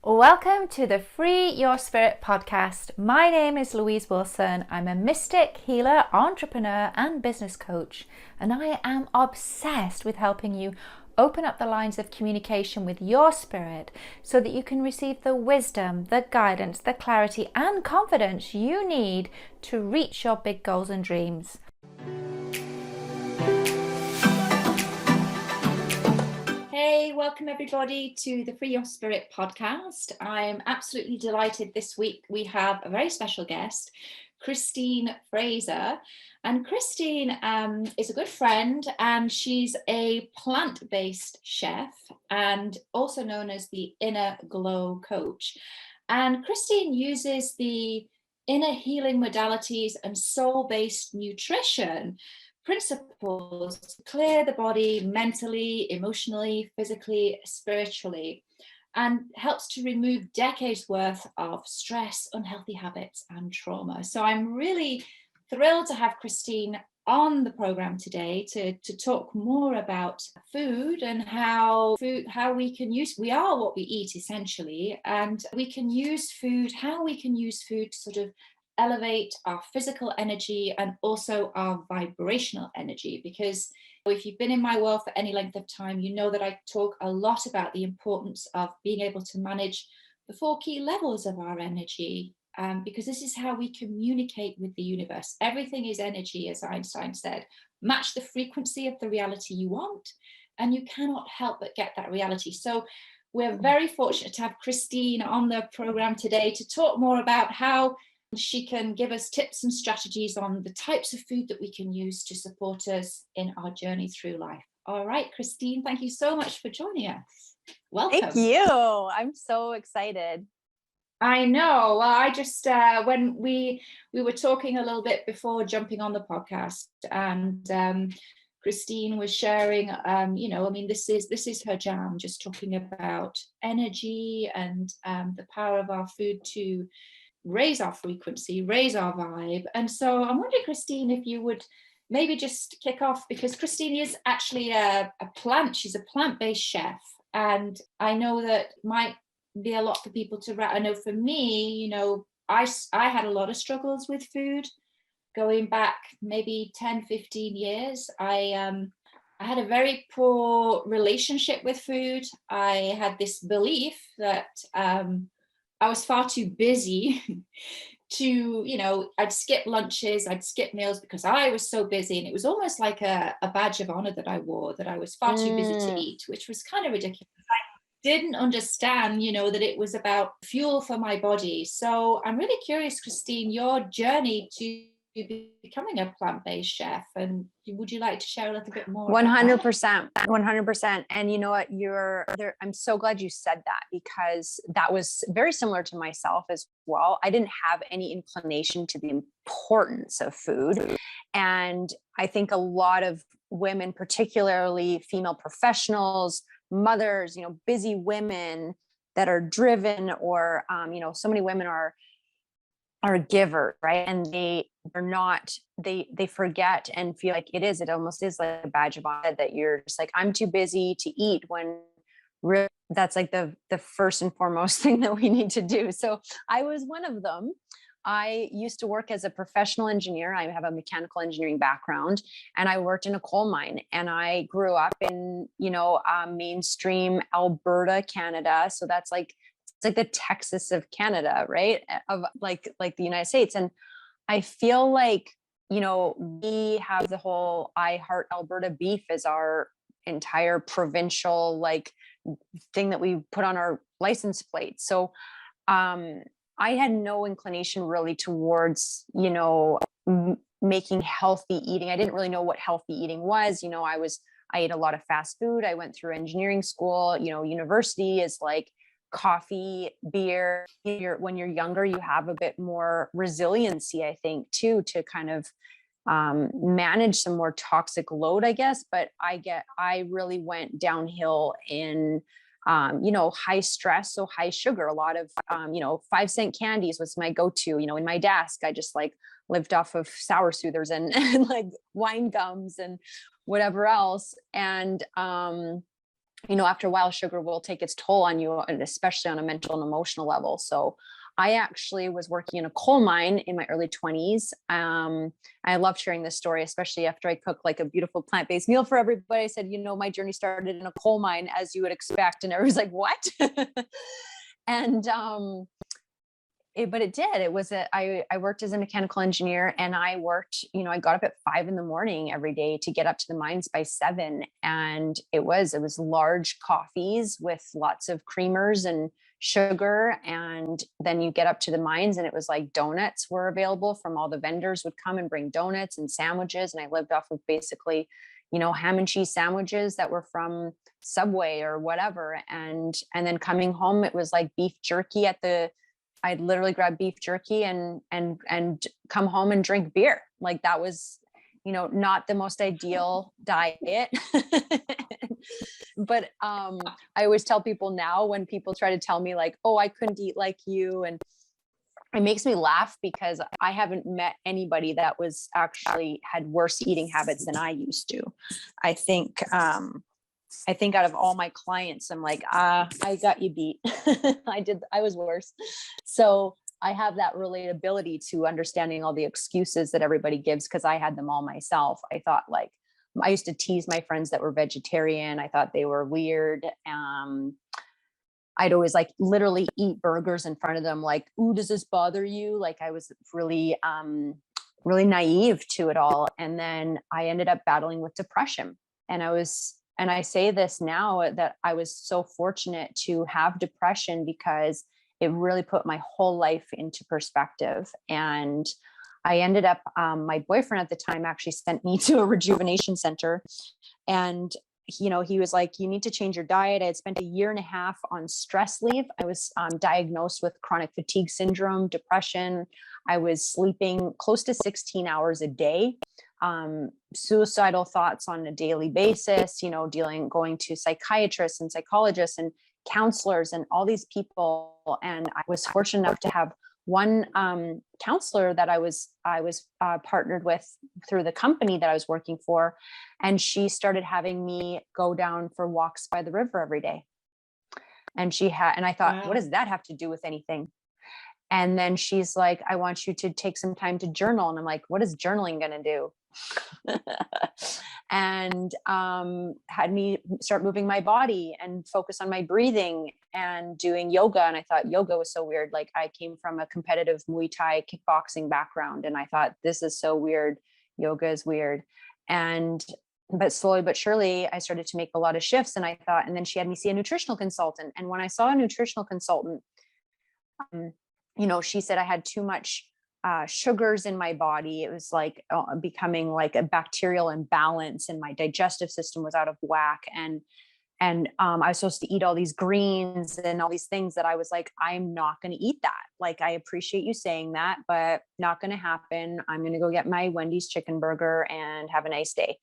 Welcome to the Free Your Spirit podcast. My name is Louise Wilson. I'm a mystic, healer, entrepreneur, and business coach, and I am obsessed with helping you open up the lines of communication with your spirit so that you can receive the wisdom, the guidance, the clarity, and confidence you need to reach your big goals and dreams. Hey, welcome everybody to the Free Your Spirit podcast. I'm absolutely delighted this week we have a very special guest, Kristin Fraser. And Kristin is a good friend, and she's a plant-based chef and also known as the Inner Glow Coach. And Kristin uses the inner healing modalities and soul-based nutrition principles to clear the body mentally, emotionally, physically, spiritually, and helps to remove decades worth of stress, unhealthy habits, and trauma. So I'm really thrilled to have Kristin on the program today to talk more about food and how we can use, we are what we eat essentially, and we can use food, how we can use food to sort of elevate our physical energy and also our vibrational energy. Because if you've been in my world for any length of time, you know that I talk a lot about the importance of being able to manage the 4 key levels of our energy, because this is how we communicate with the universe. Everything is energy, as Einstein said. Match the frequency of the reality you want, and you cannot help but get that reality. So we're very fortunate to have Kristin on the program today to talk more about how she can give us tips and strategies on the types of food that we can use to support us in our journey through life. All right, Kristin, thank you so much for joining us. Welcome. Thank you. I'm so excited. I know. Well, I just when we were talking a little bit before jumping on the podcast, and Kristin was sharing, this is her jam, just talking about energy and the power of our food to raise our frequency, raise our vibe. And so I'm wondering, Kristin, if you would maybe just kick off, because Kristin is actually she's a plant-based chef. And I know that might be a lot for people to write. I know for me, I had a lot of struggles with food going back maybe 10, 15 years. I had a very poor relationship with food. I had this belief that I was far too busy to, I'd skip lunches, I'd skip meals because I was so busy. And it was almost like a badge of honor that I wore, that I was far too busy to eat, which was kind of ridiculous. I didn't understand, that it was about fuel for my body. So I'm really curious, Kristin, your journey to becoming a plant-based chef, and would you like to share a little bit more? 100%. And you know what, you're there. I'm so glad you said that, because that was very similar to myself as well. I didn't have any inclination to the importance of food. And I think a lot of women, particularly female professionals, mothers, busy women that are driven, or, so many women are a giver, right? And they're not, they forget and feel like it almost is like a badge of honor that you're just like, I'm too busy to eat, when really that's like the first and foremost thing that we need to do. So I was one of them. I used to work as a professional engineer. I have a mechanical engineering background, and I worked in a coal mine, and I grew up in, mainstream Alberta, Canada. So that's like, it's like the Texas of Canada, right? Of like the United States. And I feel like, we have the whole I Heart Alberta beef as our entire provincial thing that we put on our license plate. So I had no inclination really towards, making healthy eating. I didn't really know what healthy eating was. I ate a lot of fast food. I went through engineering school. University is like coffee, beer. When you're younger, you have a bit more resiliency, I think, too, to kind of manage some more toxic load, I guess. But I really went downhill in high stress, so high sugar. A lot of 5-cent candies was my go-to. In my desk, I just lived off of sour soothers and like wine gums and whatever else. And after a while, sugar will take its toll on you, and especially on a mental and emotional level. So I actually was working in a coal mine in my early 20s. I love sharing this story, especially after I cooked like a beautiful plant-based meal for everybody. I said, my journey started in a coal mine, as you would expect. And everyone's like, what? And but it did. I worked as a mechanical engineer, and I worked, I got up at 5 a.m. every day to get up to the mines by 7. And it was large coffees with lots of creamers and sugar. And then you get up to the mines, and it was like donuts were available from all the vendors would come and bring donuts and sandwiches. And I lived off of basically, ham and cheese sandwiches that were from Subway or whatever. And then coming home, it was like beef jerky I'd literally grab beef jerky and come home and drink beer. Like that was, not the most ideal diet. But I always tell people now, when people try to tell me like, oh, I couldn't eat like you. And it makes me laugh, because I haven't met anybody that was actually had worse eating habits than I used to. I think out of all my clients, I'm like, I got you beat. I was worse. So I have that relatability to understanding all the excuses that everybody gives, because I had them all myself. I thought, like, I used to tease my friends that were vegetarian. I thought they were weird. I'd always like literally eat burgers in front of them. Like, ooh, does this bother you? Like I was really, really naive to it all. And then I ended up battling with depression. And I say this now, that I was so fortunate to have depression, because it really put my whole life into perspective. And I ended up, my boyfriend at the time actually sent me to a rejuvenation center. And, he was like, you need to change your diet. I had spent 1.5 years on stress leave. I was diagnosed with chronic fatigue syndrome, depression. I was sleeping close to 16 hours a day. Suicidal thoughts on a daily basis, going to psychiatrists and psychologists and counselors and all these people. And I was fortunate enough to have one counselor that I was partnered with through the company that I was working for. And she started having me go down for walks by the river every day. And I thought, Wow. what does that have to do with anything? And then she's like, I want you to take some time to journal. And I'm like, what is journaling going to do? And had me start moving my body and focus on my breathing and doing yoga. And I thought yoga was so weird. Like I came from a competitive Muay Thai kickboxing background. And I thought, this is so weird. Yoga is weird. But slowly but surely, I started to make a lot of shifts. And I thought, and then she had me see a nutritional consultant. And when I saw a nutritional consultant, she said I had too much sugars in my body. It was like becoming like a bacterial imbalance, and my digestive system was out of whack. And I was supposed to eat all these greens and all these things that I was like, I'm not going to eat that. Like, I appreciate you saying that, but not going to happen. I'm going to go get my Wendy's chicken burger and have a nice day.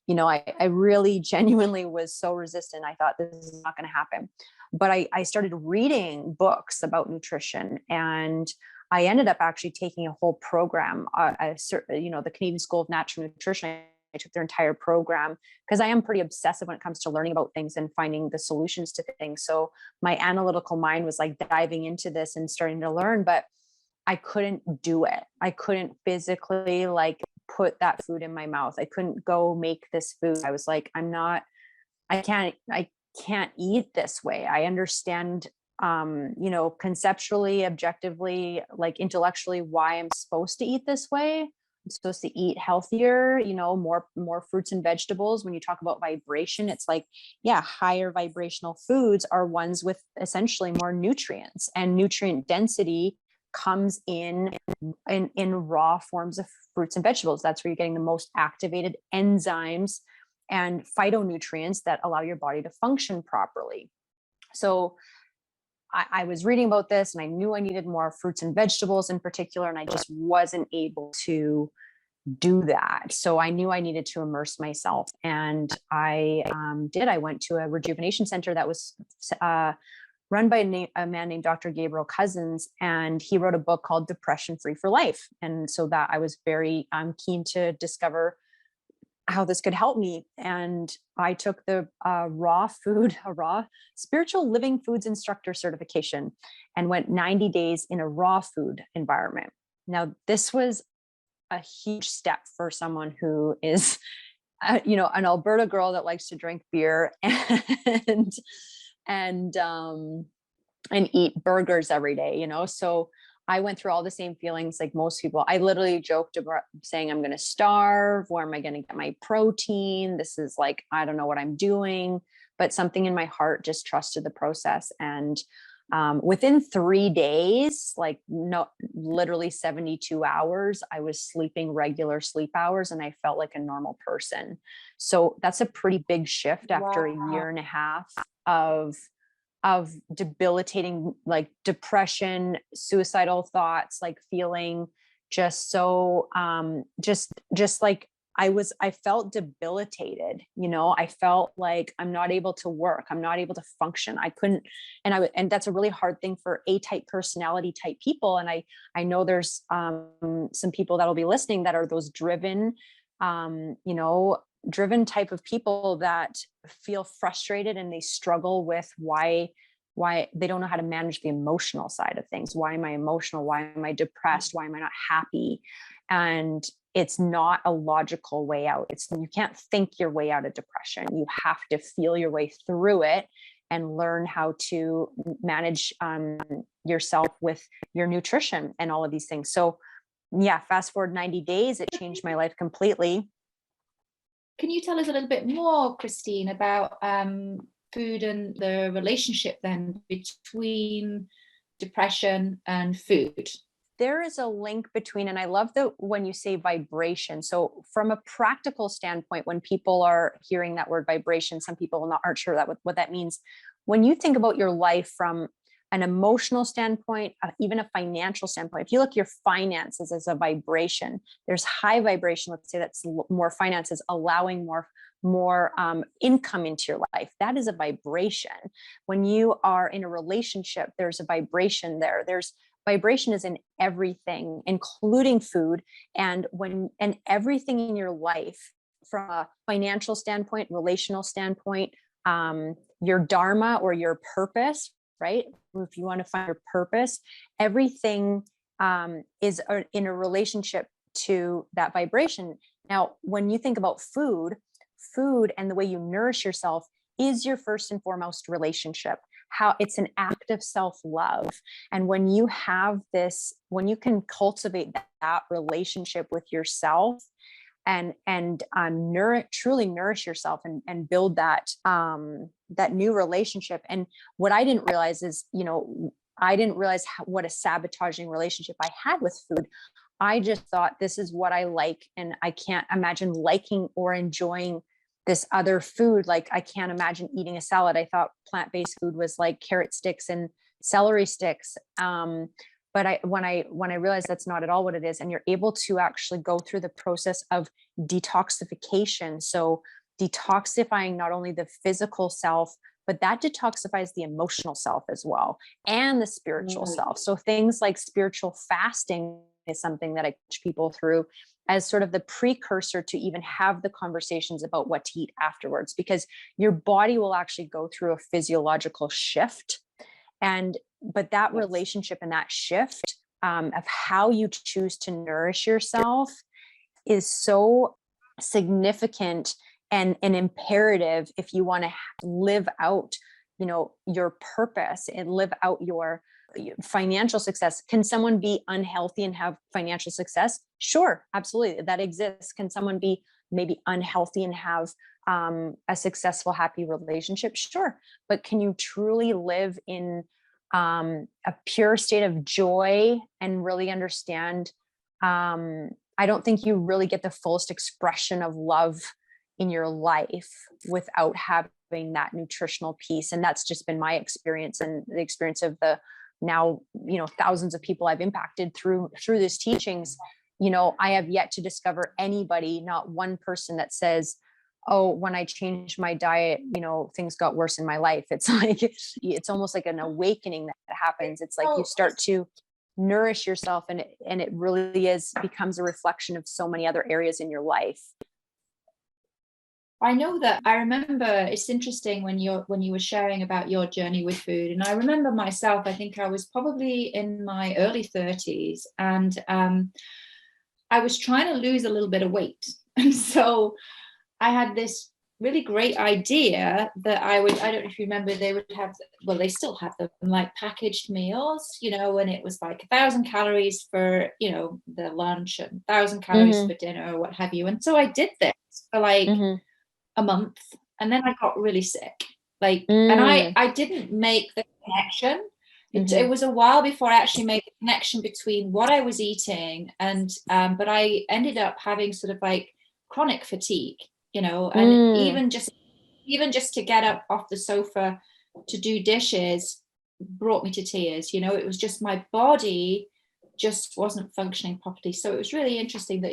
I really genuinely was so resistant. I thought this is not going to happen. But I started reading books about nutrition, and I ended up actually taking a whole program, the Canadian School of Natural Nutrition. I took their entire program because I am pretty obsessive when it comes to learning about things and finding the solutions to things. So my analytical mind was like diving into this and starting to learn, but I couldn't do it. I couldn't physically like put that food in my mouth. I couldn't go make this food. I was like, I can't eat this way. I understand, conceptually, objectively, like intellectually, why I'm supposed to eat this way. I'm supposed to eat healthier, more fruits and vegetables. When you talk about vibration, it's like, yeah, higher vibrational foods are ones with essentially more nutrients, and nutrient density comes in raw forms of fruits and vegetables. That's where you're getting the most activated enzymes and phytonutrients that allow your body to function properly. So I was reading about this, and I knew I needed more fruits and vegetables in particular, and I just wasn't able to do that. So I knew I needed to immerse myself, and I did. I went to a rejuvenation center that was run by a man named Dr. Gabriel Cousins, and he wrote a book called Depression Free for Life. And so that I was very keen to discover how this could help me. And I took the a raw spiritual living foods instructor certification and went 90 days in a raw food environment. Now, this was a huge step for someone who is, an Alberta girl that likes to drink beer and, and, um, and eat burgers every day, So I went through all the same feelings like most people. I literally joked about saying, I'm going to starve. Where am I going to get my protein? This is like, I don't know what I'm doing. But something in my heart just trusted the process. And within 3 days, like no, literally 72 hours, I was sleeping regular sleep hours and I felt like a normal person. So that's a pretty big shift after a year and a half of debilitating, like depression, suicidal thoughts, like feeling just so just like I felt debilitated. I felt like I'm not able to work, I'm not able to function, I couldn't. And that's a really hard thing for A-type personality type people. And I know there's some people that'll be listening that are those driven, driven type of people that feel frustrated and they struggle with why they don't know how to manage the emotional side of things. Why am I emotional? Why am I depressed? Why am I not happy? And it's not a logical way out. You can't think your way out of depression. You have to feel your way through it and learn how to manage yourself with your nutrition and all of these things. So yeah, fast forward 90 days, it changed my life completely. Can you tell us a little bit more, Christine, about food and the relationship then between depression and food? There is a link between, and I love when you say vibration. So from a practical standpoint, when people are hearing that word vibration, some people aren't sure what that means. When you think about your life from an emotional standpoint, even a financial standpoint, if you look at your finances as a vibration, there's high vibration. Let's say that's more finances, allowing more income into your life. That is a vibration. When you are in a relationship, there's a vibration there. Vibration is in everything, including food, and everything in your life, from a financial standpoint, relational standpoint, your dharma or your purpose, right? If you want to find your purpose, everything is in a relationship to that vibration. Now, when you think about food and the way you nourish yourself is your first and foremost relationship. How it's an act of self-love. And when you can cultivate that relationship with yourself and truly nourish yourself and build that new relationship. And what I didn't realize is, I didn't realize what a sabotaging relationship I had with food. I just thought this is what I like, and I can't imagine liking or enjoying this other food. Like I can't imagine eating a salad. I thought plant-based food was like carrot sticks and celery sticks. But when I realized that's not at all what it is, and you're able to actually go through the process of detoxification. So detoxifying not only the physical self, but that detoxifies the emotional self as well, and the spiritual self. So things like spiritual fasting is something that I coach people through as sort of the precursor to even have the conversations about what to eat afterwards, because your body will actually go through a physiological shift. But that relationship and that shift of how you choose to nourish yourself is so significant and imperative if you want to live out, your purpose and live out your financial success. Can someone be unhealthy and have financial success? Sure, absolutely, that exists. Can someone be maybe unhealthy and have a successful, happy relationship? Sure. But can you truly live in a pure state of joy and really understand? I don't think you really get the fullest expression of love in your life without having that nutritional piece. And that's just been my experience, and the experience of the now, thousands of people I've impacted through these teachings. I have yet to discover anybody, not one person, that says, oh, when I changed my diet, things got worse in my life. It's like, it's almost like an awakening that happens. It's like you start to nourish yourself, and it really becomes a reflection of so many other areas in your life. I know that I remember it's interesting when you were sharing about your journey with food. And I remember myself, I think I was probably in my early 30s, and I was trying to lose a little bit of weight. And so I had this really great idea that I don't know if you remember, they would have, well, they still have them, like packaged meals, and it was like 1,000 calories for, the lunch, and 1,000 calories for dinner, or what have you. And so I did this for like a month, and then I got really sick. And I didn't make the connection. It was a while before I actually made the connection between what I was eating and, but I ended up having sort of like chronic fatigue, and even just to get up off the sofa to do dishes brought me to tears. It was just my body just wasn't functioning properly. So it was really interesting that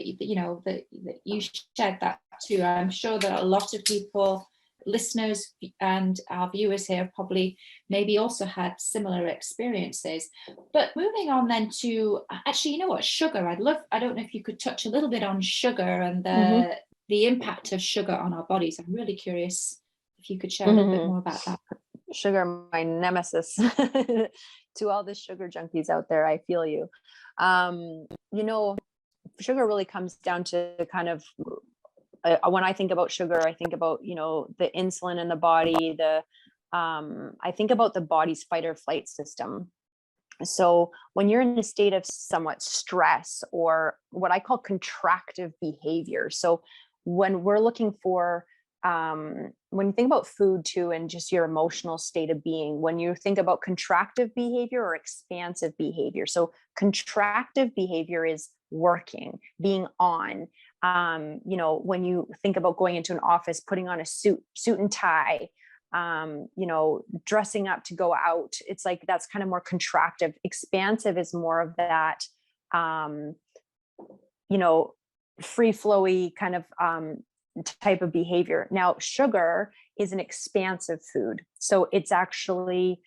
that you shared that too. I'm sure that a lot of people, listeners and our viewers here, probably maybe also had similar experiences. But moving on then to, actually, sugar. I don't know if you could touch a little bit on sugar and the impact of sugar on our bodies. I'm really curious if you could share a little bit more about that. Sugar, my nemesis. To all the sugar junkies out there, I feel you. Sugar really comes down to kind of, when I think about sugar, I think about, the insulin in the body, I think about the body's fight or flight system. So when you're in a state of somewhat stress, or what I call contractive behavior. So when we're looking for, when you think about food too, and just your emotional state of being, when you think about contractive behavior or expansive behavior. So contractive behavior is working, being on, when you think about going into an office, putting on a suit and tie, dressing up to go out, it's like, that's kind of more contractive. Expansive is more of that, free flowy kind of, type of behavior. Now, sugar is an expansive food. So it's actually,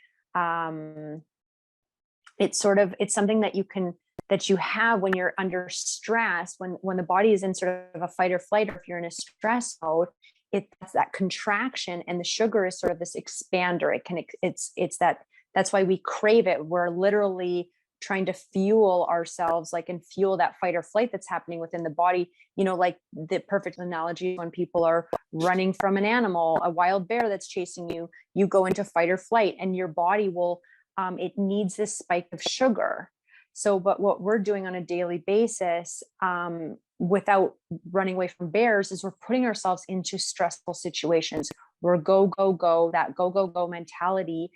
it's something that you have when you're under stress, when the body is in sort of a fight or flight, or if you're in a stress mode, it's that contraction, and the sugar is sort of this expander. That's why we crave it. We're literally trying to fuel ourselves, and fuel that fight or flight that's happening within the body. Like the perfect analogy, when people are running from an animal, a wild bear that's chasing you, you go into fight or flight, and your body will, it needs this spike of sugar. So, but what we're doing on a daily basis, without running away from bears, is we're putting ourselves into stressful situations. We're go, go, go. That go, go, go mentality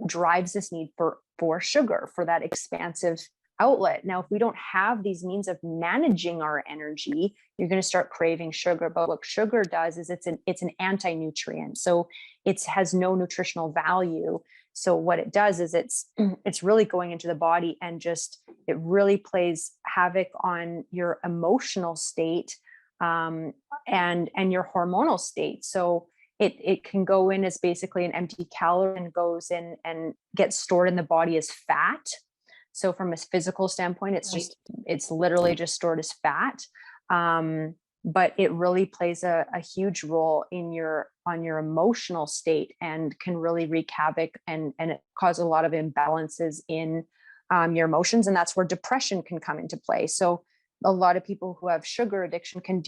drives this need for sugar, for that expansive outlet. Now, if we don't have these means of managing our energy, you're going to start craving sugar. But what sugar does is it's an anti-nutrient. So it has no nutritional value. So what it does is it's really going into the body, and it really plays havoc on your emotional state, and your hormonal state. So it can go in as basically an empty calorie, and goes in and gets stored in the body as fat. So from a physical standpoint, it's literally just stored as fat. But it really plays a huge role on your emotional state, and can really wreak havoc and it cause a lot of imbalances in your emotions. And that's where depression can come into play. So a lot of people who have sugar addiction can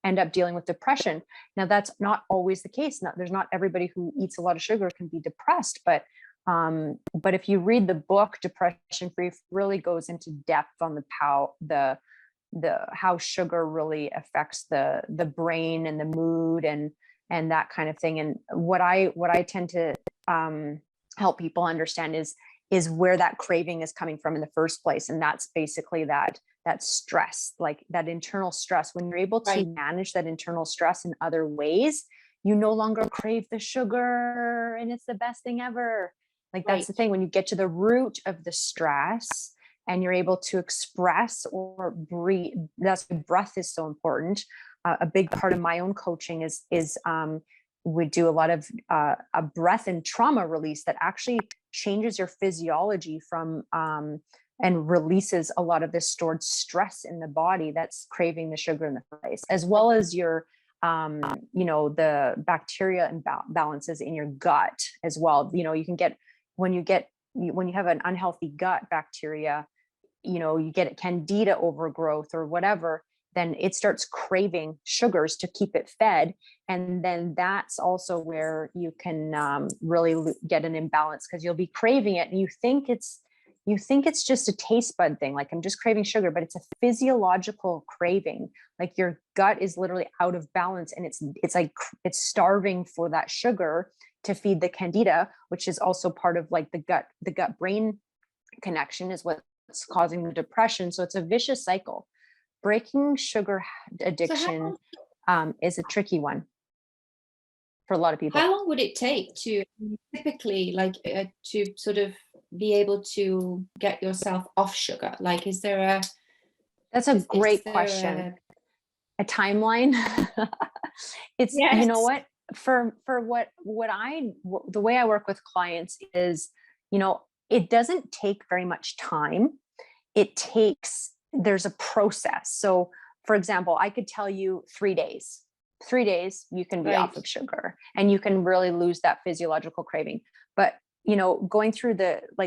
end up dealing with depression. Now, that's not always the case. There's not everybody who eats a lot of sugar can be depressed, but if you read the book Depression Free, really goes into depth on how sugar really affects the brain and the mood and that kind of thing. And what I tend to help people understand is where that craving is coming from in the first place. And that's basically that stress, like that internal stress. When you're able to manage that internal stress in other ways, you no longer crave the sugar, and it's the best thing ever. Like, that's the thing. When you get to the root of the stress, and you're able to express or breathe, that's why breath is so important. A big part of my own coaching is we do a lot of a breath and trauma release that actually changes your physiology from and releases a lot of this stored stress in the body that's craving the sugar in the place, as well as your the bacteria imbalances in your gut as well. You can get, when you have an unhealthy gut bacteria, you get candida overgrowth or whatever, then it starts craving sugars to keep it fed. And then that's also where you can really get an imbalance, because you'll be craving it and you think it's just a taste bud thing. Like, I'm just craving sugar, but it's a physiological craving. Like, your gut is literally out of balance, and it's like it's starving for that sugar to feed the candida, which is also part of like the gut brain connection is what's causing the depression. So it's a vicious cycle. Breaking sugar addiction is a tricky one for a lot of people. How long would it take to typically to sort of be able to get yourself off sugar? Like, That's a great question. A timeline? It's, yes. You know what, for the way I work with clients is, it doesn't take very much time. There's a process. So for example, I could tell you 3 days. 3 days, you can be off of sugar and you can really lose that physiological craving. But, going through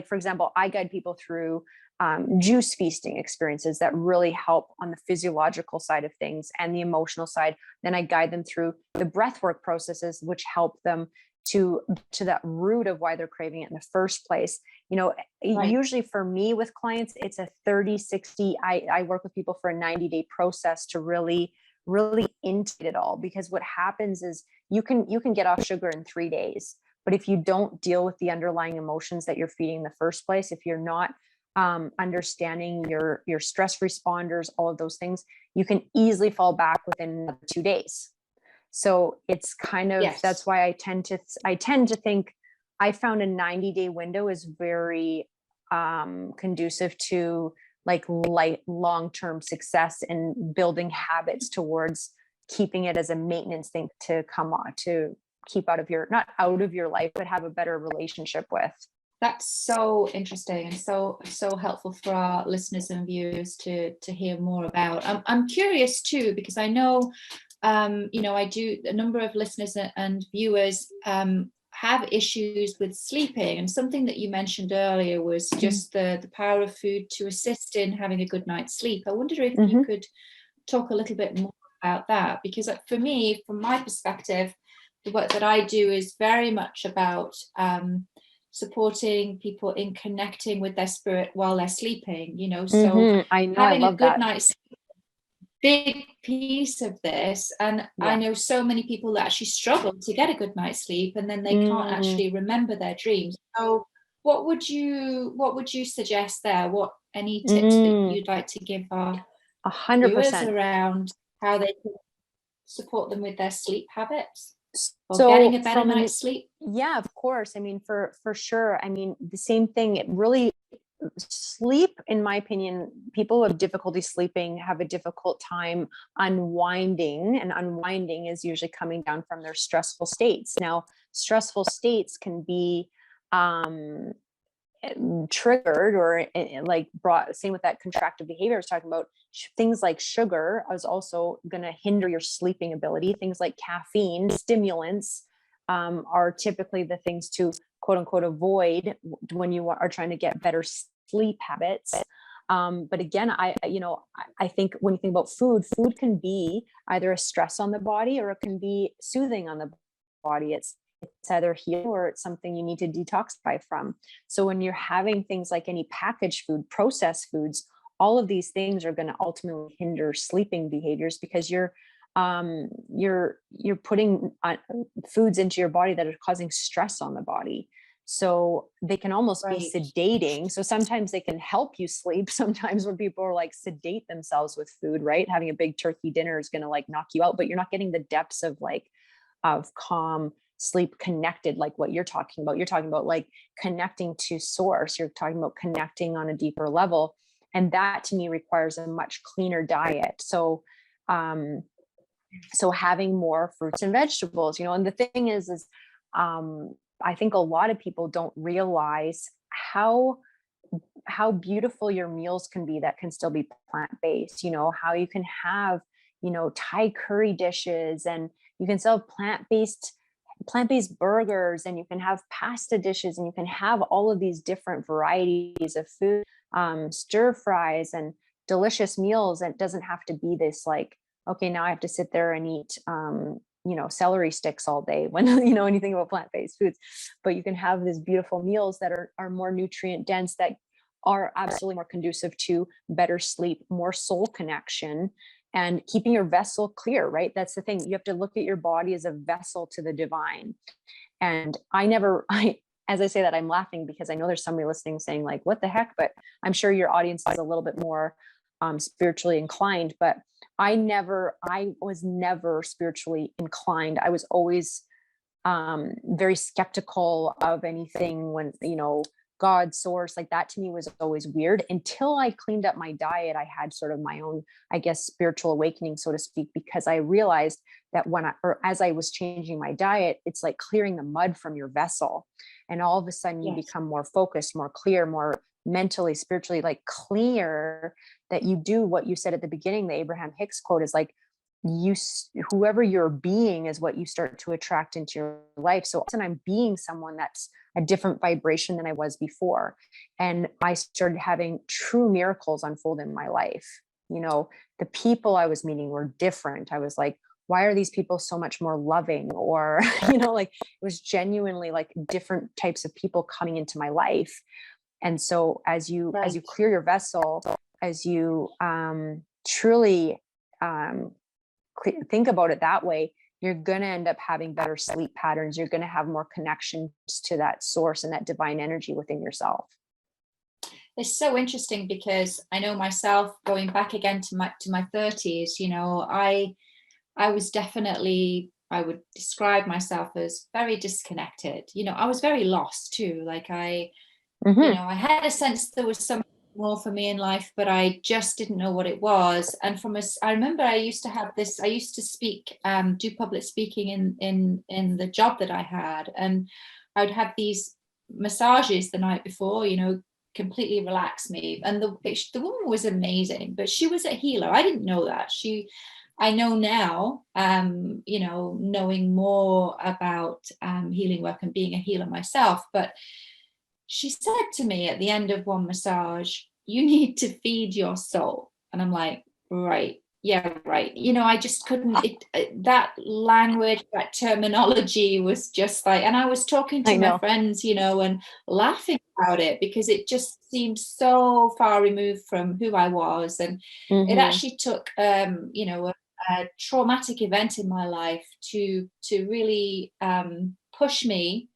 for example, I guide people through juice feasting experiences that really help on the physiological side of things and the emotional side. Then I guide them through the breathwork processes, which help them to that root of why they're craving it in the first place. Usually for me with clients, it's a 30-60. I work with people for a 90-day process to really integrate it all, because what happens is you can get off sugar in 3 days, but if you don't deal with the underlying emotions that you're feeding in the first place, if you're not understanding your stress responders, all of those things, you can easily fall back within another 2 days. So it's kind of, that's why I tend to think I found a 90-day window is very conducive to like long-term success and building habits towards keeping it as a maintenance thing to come on, to keep not out of your life, but have a better relationship with. That's so interesting and so helpful for our listeners and viewers to hear more about. I'm curious too, because I know, I do, a number of listeners and viewers have issues with sleeping, and something that you mentioned earlier was just the power of food to assist in having a good night's sleep. I wonder if you could talk a little bit more about that, because for me, from my perspective, the work that I do is very much about supporting people in connecting with their spirit while they're sleeping, so I know, having I love a good that. night's sleep, big piece of this. And I know so many people that actually struggle to get a good night's sleep, and then they can't actually remember their dreams. So what would you suggest there? Any tips that you'd like to give our 100% viewers around how they can support them with their sleep habits? So getting a better night's sleep? Yeah, of course. I mean, for sure. I mean, the same thing. It really, sleep, in my opinion, people who have difficulty sleeping have a difficult time unwinding, and unwinding is usually coming down from their stressful states. Now, stressful states can be triggered or like brought, same with that contractive behavior I was talking about. Things like sugar is also going to hinder your sleeping ability. Things like caffeine, stimulants, are typically the things to quote unquote avoid when you are trying to get better sleep habits. But again, I think when you think about food can be either a stress on the body or it can be soothing on the body. It's either heal or it's something you need to detoxify from. So when you're having things like any packaged food, processed foods, all of these things are going to ultimately hinder sleeping behaviors, because you're putting foods into your body that are causing stress on the body. So they can almost be sedating. So sometimes they can help you sleep. Sometimes when people are like sedate themselves with food, right? Having a big turkey dinner is going to like knock you out, but you're not getting the depths of calm sleep connected, like what you're talking about. You're talking about like connecting to source. You're talking about connecting on a deeper level. And that to me requires a much cleaner diet. So having more fruits and vegetables, and the thing is I think a lot of people don't realize how beautiful your meals can be that can still be plant-based, how you can have Thai curry dishes, and you can sell plant-based burgers, and you can have pasta dishes, and you can have all of these different varieties of food, stir fries and delicious meals. And it doesn't have to be this like, okay, now I have to sit there and eat celery sticks all day when when you think about plant-based foods. But you can have these beautiful meals that are more nutrient dense, that are absolutely more conducive to better sleep, more soul connection, and keeping your vessel clear, right? That's the thing. You have to look at your body as a vessel to the divine. And as I say that, I'm laughing because I know there's somebody listening saying like, what the heck? But I'm sure your audience is a little bit more spiritually inclined. But I was never spiritually inclined. I was always very skeptical of anything when, God, source, like that to me was always weird, until I cleaned up my diet. I had sort of my own, I guess, spiritual awakening, so to speak, because I realized that as I was changing my diet, it's like clearing the mud from your vessel. And all of a sudden you become more focused, more clear, more mentally, spiritually, like clear, that you do what you said at the beginning. The Abraham Hicks quote is like, whoever you're being is what you start to attract into your life. So often I'm being someone that's a different vibration than I was before. And I started having true miracles unfold in my life. The people I was meeting were different. I was like, why are these people so much more loving? Or, like it was genuinely like different types of people coming into my life. And so as you clear your vessel, as you truly think about it that way, you're going to end up having better sleep patterns. You're going to have more connections to that source and that divine energy within yourself. It's so interesting because I know myself, going back again to my 30s, I was definitely, I would describe myself as very disconnected. I was very lost too. Like I had a sense there was something more for me in life, but I just didn't know what it was. And I remember I used to speak, do public speaking in the job that I had, and I would have these massages the night before, completely relax me. And the woman was amazing, but she was a healer. I didn't know that. I know now, knowing more about healing work and being a healer myself, but she said to me at the end of one massage, you need to feed your soul. And I'm like, right. Yeah, right. I just couldn't, that language, that terminology was just like, and I was talking to my friends, and laughing about it because it just seemed so far removed from who I was. And it actually took, a traumatic event in my life to really push me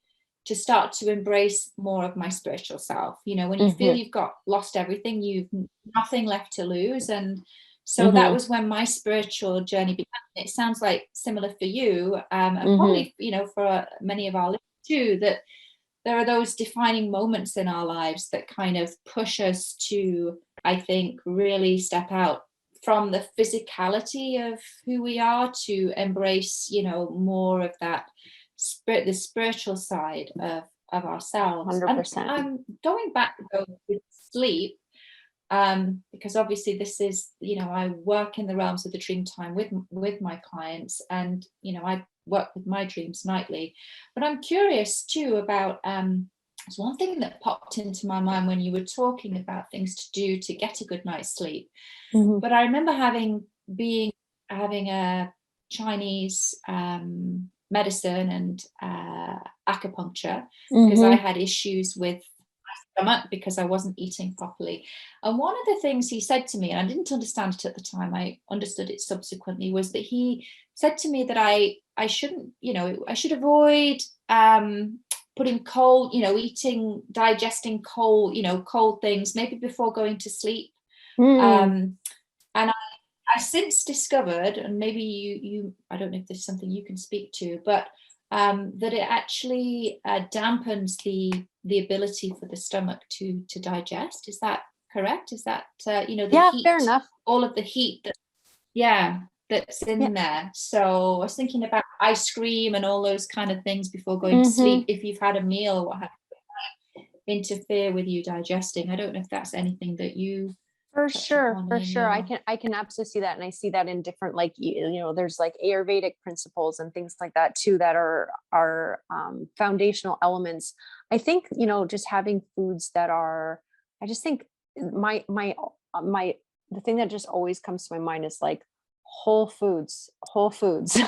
to start to embrace more of my spiritual self. When you feel you've lost everything, you've nothing left to lose. And so that was when my spiritual journey began. It sounds like similar for you, and probably, for many of our listeners too, that there are those defining moments in our lives that kind of push us to, I think, really step out from the physicality of who we are to embrace, more of that the spiritual side of ourselves. 100%. And I'm going back though with sleep, because obviously this is, I work in the realms of the dream time with my clients, and I work with my dreams nightly. But I'm curious too about there's one thing that popped into my mind when you were talking about things to do to get a good night's sleep. But I remember having a Chinese medicine and acupuncture because I had issues with my stomach because I wasn't eating properly. And one of the things he said to me, and I didn't understand it at the time, I understood it subsequently, was that he said to me that I shouldn't, I should avoid putting cold, digesting cold things, maybe before going to sleep. And I since discovered, and maybe you I don't know if this is something you can speak to, but that it actually dampens the ability for the stomach to digest. Is that correct? Is that the heat? Fair enough. All of the heat that's in there. So I was thinking about ice cream and all those kind of things before going to sleep. If you've had a meal, what have you, interfere with you digesting? I don't know if that's anything that you For touch sure, upon for in sure. your. I can absolutely see that. And I see that in different, like, there's like Ayurvedic principles and things like that too, that are foundational elements. I think, just having foods that are, I just think my, the thing that just always comes to my mind is like whole foods,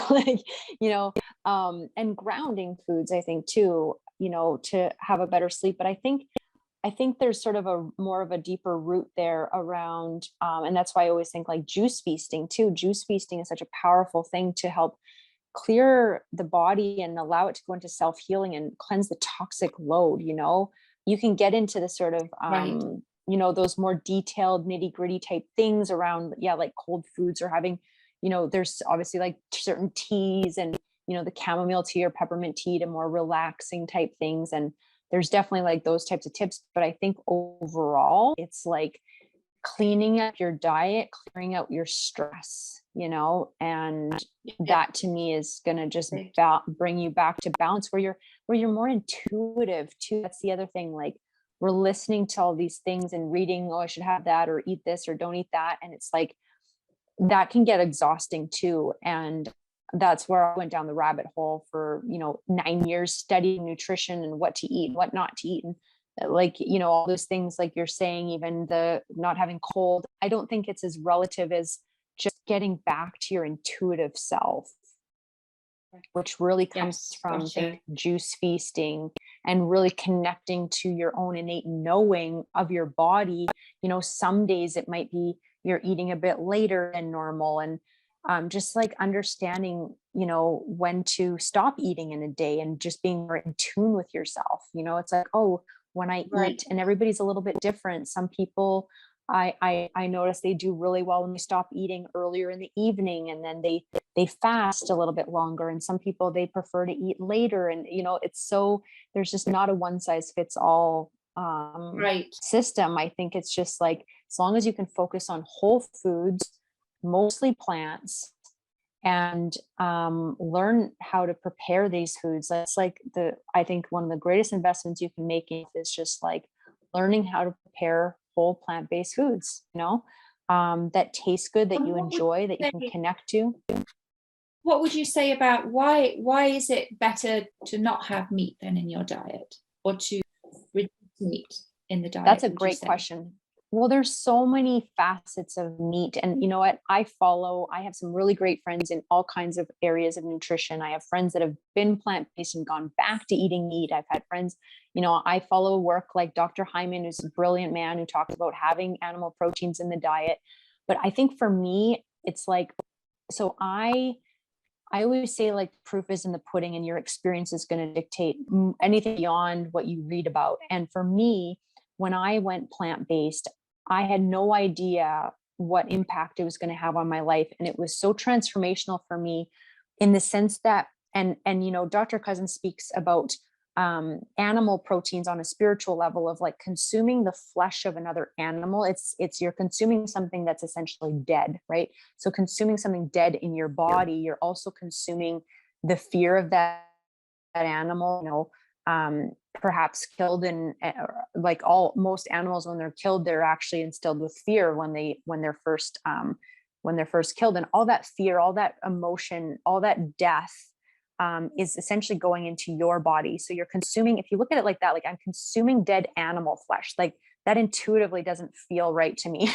like, and grounding foods, I think too, to have a better sleep. But I think there's sort of a more of a deeper root there around, and that's why I always think like juice feasting too. Juice feasting is such a powerful thing to help clear the body and allow it to go into self healing and cleanse the toxic load. You can get into the sort of, Right. those more detailed nitty gritty type things around, yeah, like cold foods or having, there's obviously like certain teas and, the chamomile tea or peppermint tea to more relaxing type things. And there's definitely like those types of tips. But I think overall, it's like cleaning up your diet, clearing out your stress, and Yeah. that to me is going to just Right. bring you back to balance where you're more intuitive too. That's the other thing. Like we're listening to all these things and reading, oh, I should have that or eat this or don't eat that. And it's like, that can get exhausting too. And that's where I went down the rabbit hole for, 9 years studying nutrition and what to eat, what not to eat. And like, all those things, like you're saying, even the not having cold, I don't think it's as relative as just getting back to your intuitive self, which really comes Yes, from gotcha. juice feasting and really connecting to your own innate knowing of your body. Some days it might be you're eating a bit later than normal, and just like understanding, when to stop eating in a day and just being more in tune with yourself. It's like, oh, when I Right. eat, and everybody's a little bit different. Some people, I notice they do really well when they stop eating earlier in the evening, and then they fast a little bit longer. And some people, they prefer to eat later. And it's so, there's just not a one size fits all Right. system. I think it's just like, as long as you can focus on whole foods, mostly plants, and learn how to prepare these foods. That's like I think one of the greatest investments you can make is just like learning how to prepare whole plant-based foods, that taste good, that And you enjoy, that you can connect to. what would you say about why is it better to not have meat then in your diet, or to reduce meat in the That's diet, a would you great say? question. Well, there's so many facets of meat. And you know what? I have some really great friends in all kinds of areas of nutrition. I have friends that have been plant based and gone back to eating meat. I've had friends, I follow work like Dr. Hyman, who's a brilliant man who talks about having animal proteins in the diet. But I think for me, it's like, so I always say like proof is in the pudding, and your experience is going to dictate anything beyond what you read about. And for me, when I went plant based, I had no idea what impact it was going to have on my life. And it was so transformational for me in the sense that, and Dr. Cousin speaks about animal proteins on a spiritual level of like consuming the flesh of another animal. It's you're consuming something that's essentially dead, right? So consuming something dead in your body, you're also consuming the fear of that animal, perhaps killed in, like most animals, when they're killed, they're actually instilled with fear when they're first killed. And all that fear, all that emotion, all that death is essentially going into your body. So you're consuming, if you look at it like that, like I'm consuming dead animal flesh, like that intuitively doesn't feel right to me,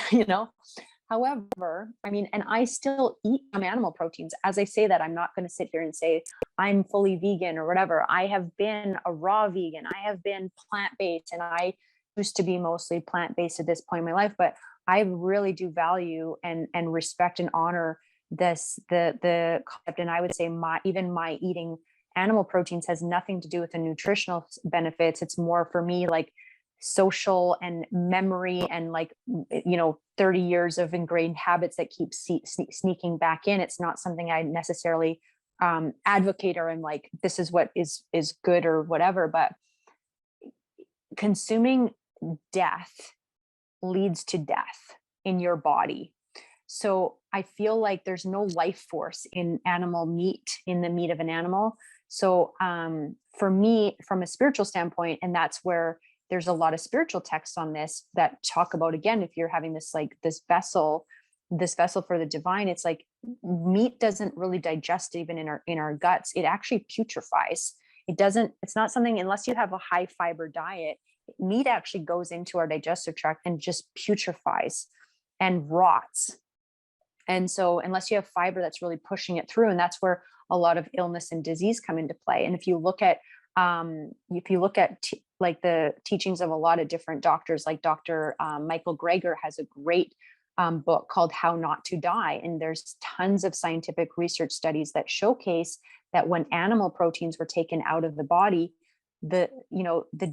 However, I mean, and I still eat some animal proteins. As I say that, I'm not going to sit here and say I'm fully vegan or whatever. I have been a raw vegan. I have been plant-based, and I used to be mostly plant-based at this point in my life, but I really do value and respect and honor the concept. And I would say my eating animal proteins has nothing to do with the nutritional benefits. It's more for me like social and memory and like 30 years of ingrained habits that keep sneaking back in. It's not something I necessarily advocate, or I'm like, this is what is good or whatever. But consuming death leads to death in your body. So I feel like there's no life force in animal meat, in the meat of an animal. So for me, from a spiritual standpoint, and that's where there's a lot of spiritual texts on this that talk about, again, if you're having this, like this vessel for the divine, it's like meat doesn't really digest even in our guts. It actually putrefies. It's not something, unless you have a high fiber diet, meat actually goes into our digestive tract and just putrefies and rots. And so unless you have fiber that's really pushing it through, and that's where a lot of illness and disease come into play. And if you look at like the teachings of a lot of different doctors, like Dr. Michael Greger has a great book called How Not to Die. And there's tons of scientific research studies that showcase that when animal proteins were taken out of the body, the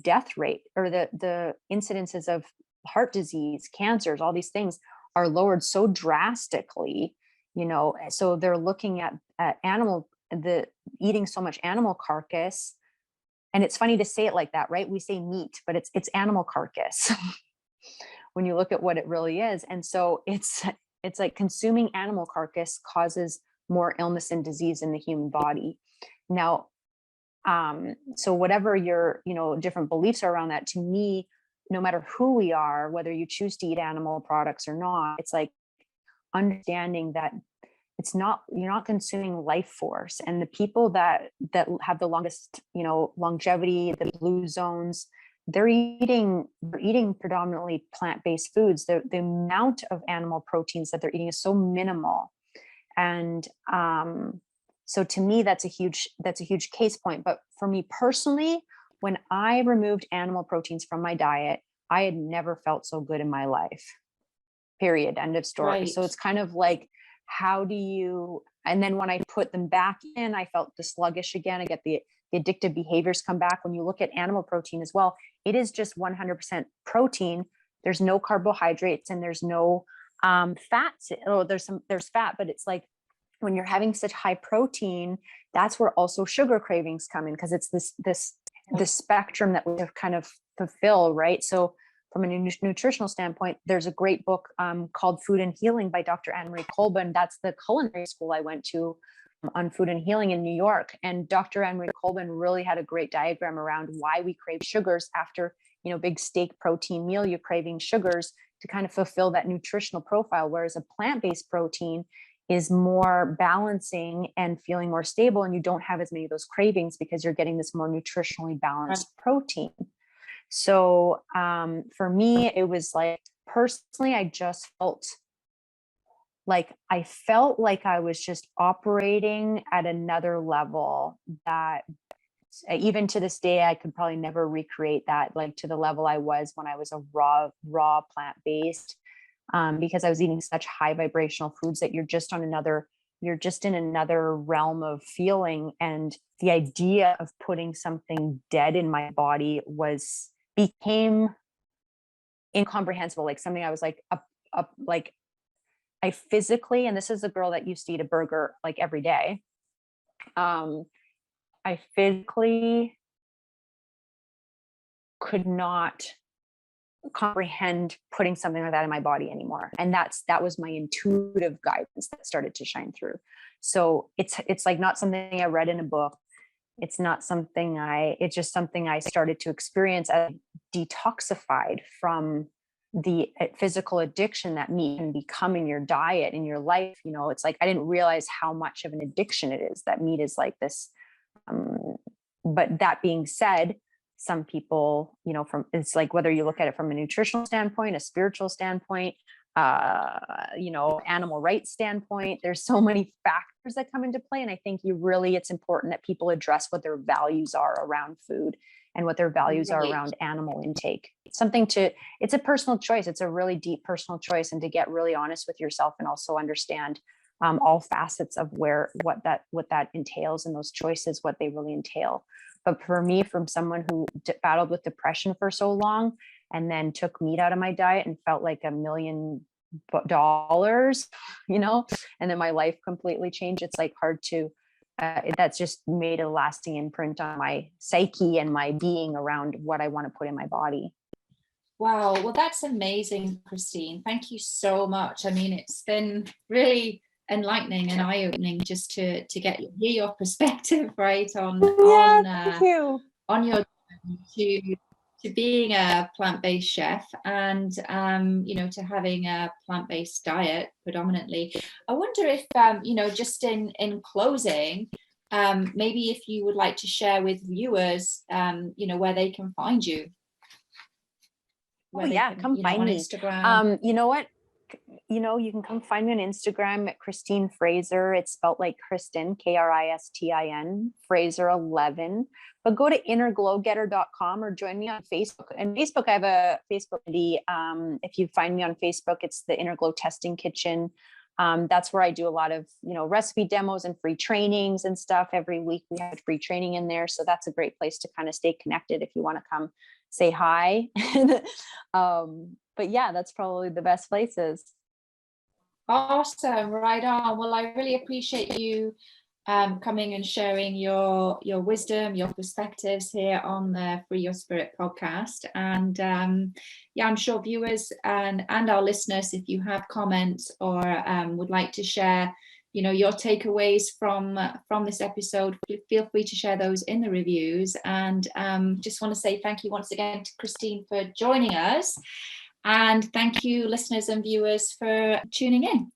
death rate, or the incidences of heart disease, cancers, all these things are lowered so drastically. So they're looking at eating so much animal carcass. And it's funny to say it like that, right? We say meat, but it's animal carcass when you look at what it really is. And so it's like consuming animal carcass causes more illness and disease in the human body. Now, so whatever your, different beliefs are around that, to me, no matter who we are, whether you choose to eat animal products or not, it's like understanding that you're not consuming life force. And the people that have the longest, longevity, the blue zones, they're eating predominantly plant-based foods. The amount of animal proteins that they're eating is so minimal. And so to me, that's a huge case point. But for me personally, when I removed animal proteins from my diet, I had never felt so good in my life. Period. End of story. Right. So it's kind of like, and then when I put them back in, I felt the sluggish again. I get the addictive behaviors come back. When you look at animal protein as well, it is just 100% protein. There's no carbohydrates and there's no fats. Oh, there's fat, but it's like, when you're having such high protein, that's where also sugar cravings come in, because it's the spectrum that we have kind of fulfill, right? So from a nutritional standpoint, there's a great book called Food and Healing by Dr. Anne-Marie Colbin. That's the culinary school I went to on food and healing in New York. And Dr. Anne-Marie Colbin really had a great diagram around why we crave sugars after, big steak protein meal, you're craving sugars to kind of fulfill that nutritional profile. Whereas a plant-based protein is more balancing and feeling more stable, and you don't have as many of those cravings because you're getting this more nutritionally balanced protein. So for me, it was like, personally, I felt like I was just operating at another level that even to this day, I could probably never recreate that, like to the level I was when I was a raw plant-based. Because I was eating such high vibrational foods that you're just in another realm of feeling. And the idea of putting something dead in my body became incomprehensible. Like something I was like, like I physically, and this is a girl that used to eat a burger like every day. I physically could not comprehend putting something like that in my body anymore. And that was my intuitive guidance that started to shine through. So it's like not something I read in a book. It's just something I started to experience as detoxified from the physical addiction that meat can become in your diet, in your life. It's like, I didn't realize how much of an addiction it is, that meat is like this. But that being said, some people, it's like, whether you look at it from a nutritional standpoint, a spiritual standpoint, animal rights standpoint, there's so many factors that come into play. And I think it's important that people address what their values are around food and what their values are around animal intake. It's a personal choice. It's a really deep personal choice, and to get really honest with yourself and also understand all facets of what that entails, and those choices, what they really entail. But for me, from someone who battled with depression for so long and then took meat out of my diet and felt like $1 million, and then my life completely changed, it's like hard to, that's just made a lasting imprint on my psyche and my being around what I want to put in my body. Wow. Well, that's amazing, Kristin. Thank you so much. I mean, it's been really enlightening and eye-opening just to hear your perspective, right, on your journey to being a plant-based chef and to having a plant-based diet predominantly. I wonder if just in closing, maybe if you would like to share with viewers where they can find you. Come find me. Instagram. You know what? You can come find me on Instagram at Kristin Fraser. It's spelled like Kristin, Kristin, Fraser 11. But go to innerglowgetter.com or join me on Facebook. And Facebook, I have a Facebook community. If you find me on Facebook, it's the Inner Glow Testing Kitchen. That's where I do a lot of, recipe demos and free trainings and stuff. Every week we have free training in there. So that's a great place to kind of stay connected if you want to come say hi. But yeah, that's probably the best places. Awesome. Right on. Well, I really appreciate you coming and sharing your wisdom, your perspectives here on the Free Your Spirit podcast. And I'm sure viewers and our listeners, if you have comments or would like to share, your takeaways from this episode, feel free to share those in the reviews. And just want to say thank you once again to Kristin for joining us. And thank you, listeners and viewers, for tuning in.